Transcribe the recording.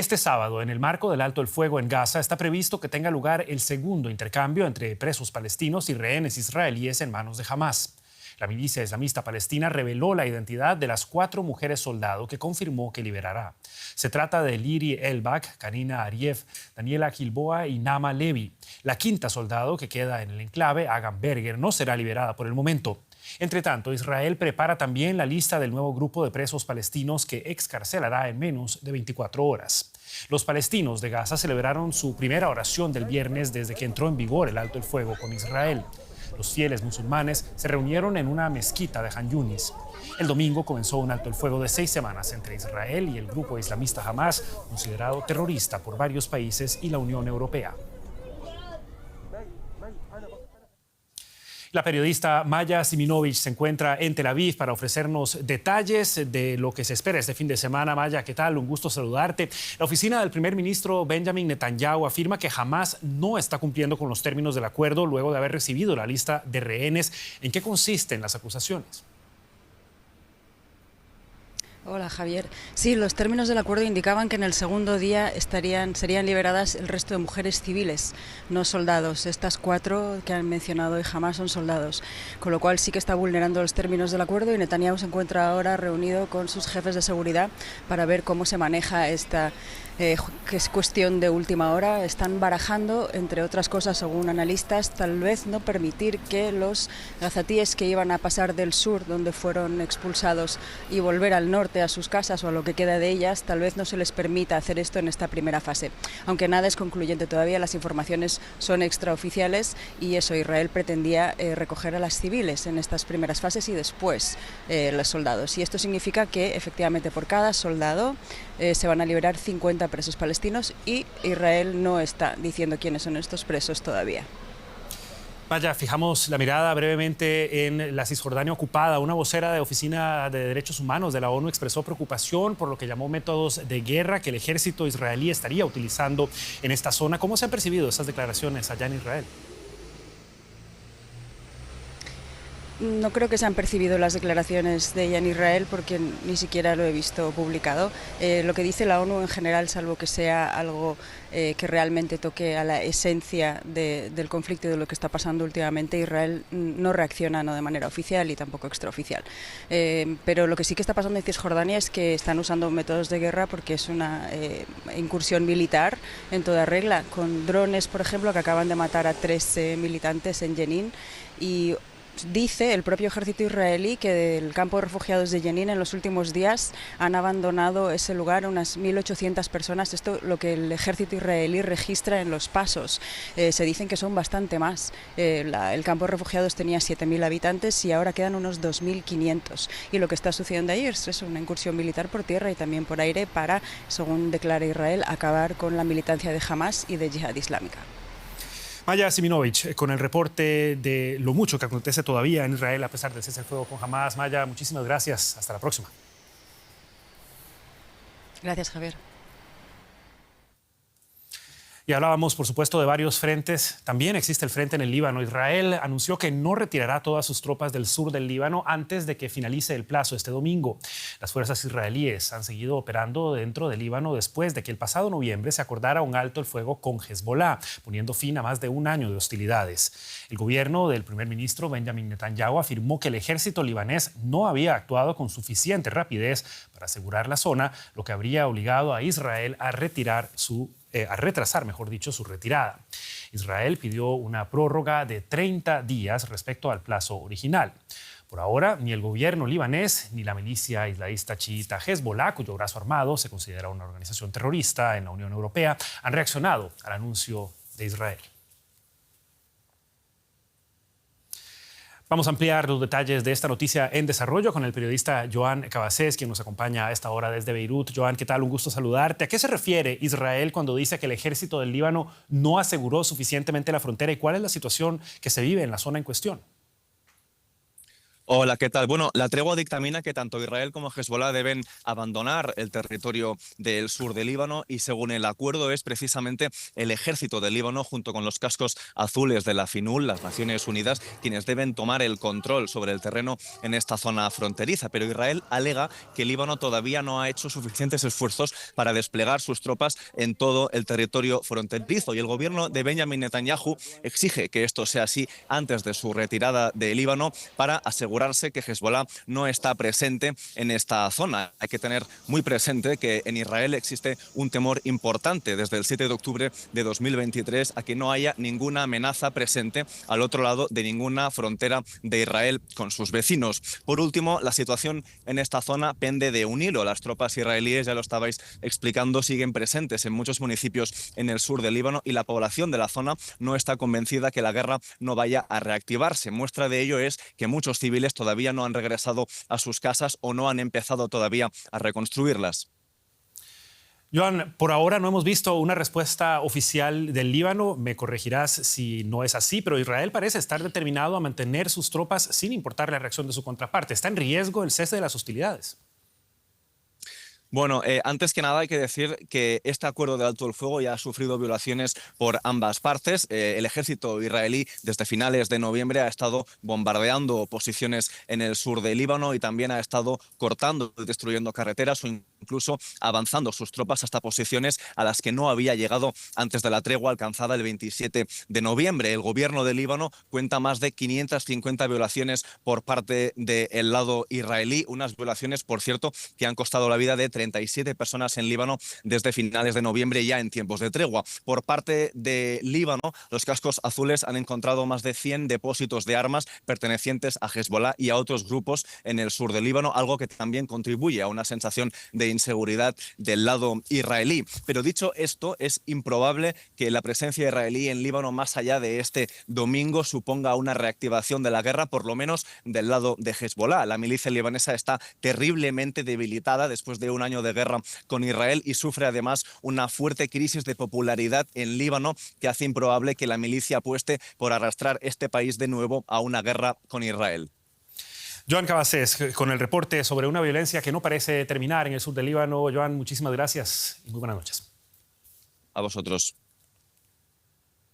Este sábado, en el marco del alto el fuego en Gaza, está previsto que tenga lugar el segundo intercambio entre presos palestinos y rehenes israelíes en manos de Hamás. La milicia islamista palestina reveló la identidad de las 4 mujeres soldado que confirmó que liberará. Se trata de Liri Elbak, Karina Ariev, Daniela Gilboa y Nama Levi. La 5ª soldado que queda en el enclave, Agan Berger, no será liberada por el momento. Entre tanto, Israel prepara también la lista del nuevo grupo de presos palestinos que excarcelará en menos de 24 horas. Los palestinos de Gaza celebraron su primera oración del viernes desde que entró en vigor el alto el fuego con Israel. Los fieles musulmanes se reunieron en una mezquita de Han Yunis. El domingo comenzó un alto el fuego de 6 semanas entre Israel y el grupo islamista Hamás, considerado terrorista por varios países y la Unión Europea. La periodista Maya Siminovich se encuentra en Tel Aviv para ofrecernos detalles de lo que se espera este fin de semana. Maya, ¿qué tal? Un gusto saludarte. La oficina del primer ministro Benjamin Netanyahu afirma que Hamás no está cumpliendo con los términos del acuerdo luego de haber recibido la lista de rehenes. ¿En qué consisten las acusaciones? Hola, Javier. Sí, los términos del acuerdo indicaban que en el segundo día serían liberadas el resto de mujeres civiles, no soldados. Estas 4 que han mencionado hoy jamás son soldados, con lo cual sí que está vulnerando los términos del acuerdo y Netanyahu se encuentra ahora reunido con sus jefes de seguridad para ver cómo se maneja esta que es cuestión de última hora. Están barajando, entre otras cosas, según analistas, tal vez no permitir que los gazatíes que iban a pasar del sur, donde fueron expulsados, y volver al norte a sus casas o a lo que queda de ellas, tal vez no se les permita hacer esto en esta primera fase. Aunque nada es concluyente todavía, las informaciones son extraoficiales y eso, Israel pretendía recoger a las civiles en estas primeras fases y después los soldados. Y esto significa que efectivamente por cada soldado se van a liberar 50 presos palestinos y Israel no está diciendo quiénes son estos presos todavía. Vaya, fijamos la mirada brevemente en la Cisjordania ocupada. Una vocera de Oficina de Derechos Humanos de la ONU expresó preocupación por lo que llamó métodos de guerra que el ejército israelí estaría utilizando en esta zona. ¿Cómo se han percibido esas declaraciones allá en Israel? No creo que se han percibido las declaraciones de ella en Israel porque ni siquiera lo he visto publicado. Lo que dice la ONU en general, salvo que sea algo que realmente toque a la esencia del conflicto y de lo que está pasando últimamente, Israel no reacciona no de manera oficial y tampoco extraoficial. Pero lo que sí que está pasando en Cisjordania es que están usando métodos de guerra porque es una incursión militar en toda regla, con drones, por ejemplo, que acaban de matar a 3 militantes en Jenin y dice el propio ejército israelí que del campo de refugiados de Jenin en los últimos días han abandonado ese lugar unas 1.800 personas. Esto lo que el ejército israelí registra en los pasos. Se dicen que son bastante más. El campo de refugiados tenía 7.000 habitantes y ahora quedan unos 2.500. Y lo que está sucediendo ahí es una incursión militar por tierra y también por aire para, según declara Israel, acabar con la militancia de Hamás y de Yihad Islámica. Maya Siminovich, con el reporte de lo mucho que acontece todavía en Israel a pesar del cese al fuego con Hamás. Maya, muchísimas gracias. Hasta la próxima. Gracias, Javier. Y hablábamos, por supuesto, de varios frentes. También existe el frente en el Líbano. Israel anunció que no retirará todas sus tropas del sur del Líbano antes de que finalice el plazo este domingo. Las fuerzas israelíes han seguido operando dentro del Líbano después de que el pasado noviembre se acordara un alto el fuego con Hezbollah, poniendo fin a más de un año de hostilidades. El gobierno del primer ministro Benjamin Netanyahu afirmó que el ejército libanés no había actuado con suficiente rapidez para asegurar la zona, lo que habría obligado a Israel a retrasar, su retirada. Israel pidió una prórroga de 30 días respecto al plazo original. Por ahora, ni el gobierno libanés ni la milicia islamista chiita Hezbollah, cuyo brazo armado se considera una organización terrorista en la Unión Europea, han reaccionado al anuncio de Israel. Vamos a ampliar los detalles de esta noticia en desarrollo con el periodista Joan Cabasés, quien nos acompaña a esta hora desde Beirut. Joan, ¿qué tal? Un gusto saludarte. ¿A qué se refiere Israel cuando dice que el ejército del Líbano no aseguró suficientemente la frontera y cuál es la situación que se vive en la zona en cuestión? Hola, ¿qué tal? Bueno, la tregua dictamina que tanto Israel como Hezbollah deben abandonar el territorio del sur del Líbano y según el acuerdo es precisamente el ejército del Líbano junto con los cascos azules de la FINUL, las Naciones Unidas, quienes deben tomar el control sobre el terreno en esta zona fronteriza. Pero Israel alega que el Líbano todavía no ha hecho suficientes esfuerzos para desplegar sus tropas en todo el territorio fronterizo y el gobierno de Benjamin Netanyahu exige que esto sea así antes de su retirada del Líbano para asegurar que Hezbollah no está presente en esta zona. Hay que tener muy presente que en Israel existe un temor importante desde el 7 de octubre de 2023 a que no haya ninguna amenaza presente al otro lado de ninguna frontera de Israel con sus vecinos. Por último, la situación en esta zona pende de un hilo. Las tropas israelíes, ya lo estabais explicando, siguen presentes en muchos municipios en el sur del Líbano y la población de la zona no está convencida que la guerra no vaya a reactivarse. Muestra de ello es que muchos civiles todavía no han regresado a sus casas o no han empezado todavía a reconstruirlas. Joan, por ahora no hemos visto una respuesta oficial del Líbano. Me corregirás si no es así, pero Israel parece estar determinado a mantener sus tropas sin importar la reacción de su contraparte. ¿Está en riesgo el cese de las hostilidades? Bueno, antes que nada hay que decir que este acuerdo de alto el fuego ya ha sufrido violaciones por ambas partes. El ejército israelí desde finales de noviembre ha estado bombardeando posiciones en el sur del Líbano y también ha estado cortando y destruyendo carreteras o incluso avanzando sus tropas hasta posiciones a las que no había llegado antes de la tregua alcanzada el 27 de noviembre. El gobierno del Líbano cuenta más de 550 violaciones por parte del lado israelí, unas violaciones, por cierto, que han costado la vida de 37 personas en Líbano desde finales de noviembre, ya en tiempos de tregua. Por parte de Líbano, los cascos azules han encontrado más de 100 depósitos de armas pertenecientes a Hezbollah y a otros grupos en el sur del Líbano, algo que también contribuye a una sensación de inseguridad del lado israelí. Pero dicho esto, es improbable que la presencia israelí en Líbano más allá de este domingo suponga una reactivación de la guerra, por lo menos del lado de Hezbollah. La milicia libanesa está terriblemente debilitada después de un año de guerra con Israel y sufre además una fuerte crisis de popularidad en Líbano que hace improbable que la milicia apueste por arrastrar este país de nuevo a una guerra con Israel. Joan Cabasés, con el reporte sobre una violencia que no parece terminar en el sur del Líbano. Joan, muchísimas gracias y muy buenas noches. A vosotros.